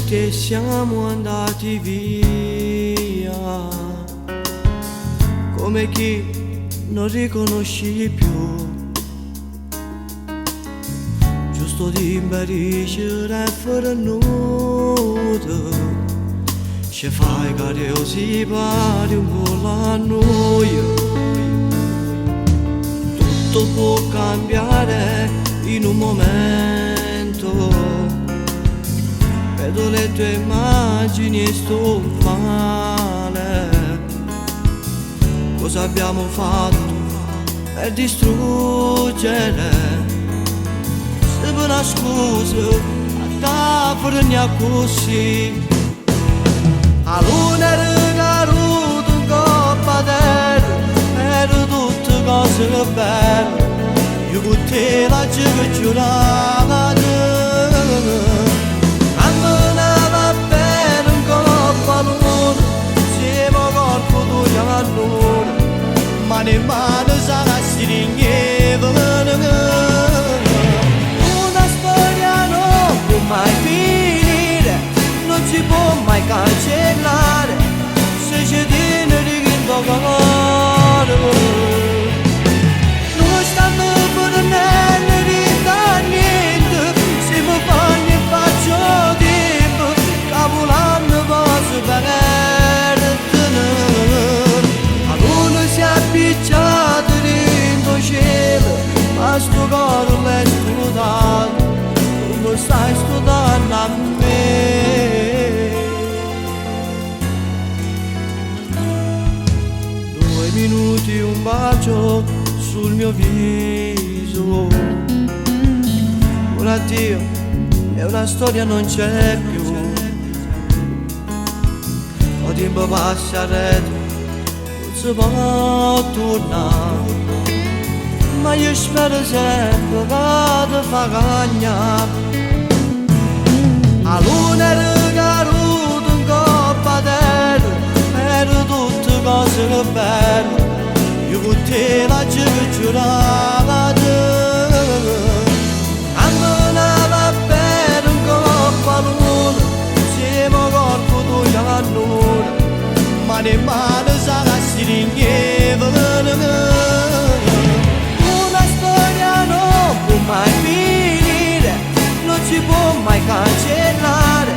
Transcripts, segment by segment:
volte siamo andati via, come chi non riconosci più, giusto di imparare fare nudo, ci fai che si pari un po' la noia. Tutto può cambiare in un momento, vedo le tue immagini e sto male. Cosa abbiamo fatto per distruggere? Se per una scusa a te così, a luna era caduta in coppa terra, era tutte cose belle, io con te la giurata. Mani mani sarà si ringhevano. Una storia non può mai finire, non si può mai cancellare, se ci tiene di che cuore. Non stanno per niente, se mi fanno e faccio tempo, cavolando cose per appicciato dentro cielo, ma sto cuore l'hai studato, come stai studando a me. 2 minuti un bacio sul mio viso, un addio e una storia non c'è più, ho tempo passa retro, si può tornare, ma io spero sempre che ti fa cagnare. A luna era caduta in coppa terra, era tutte cose belle, io con te la giurata. Andava bene in coppa luna, siamo corpo tuo a noi, mani mani sarà si ringhevano. Una storia non può mai finire, non si può mai cancellare,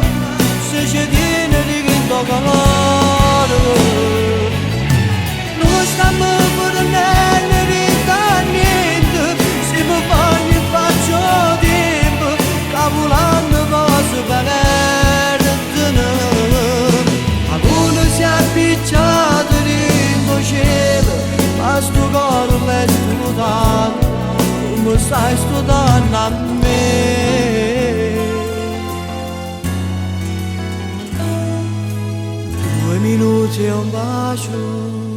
se ci tiene di che cuore. Non stiamo per niente, se mi fanno e faccio tempo, cavolando cose per appicciato dentro cielo, ma sto cuore l'hai studato, come stai studando a me. 2 minuti e un bacio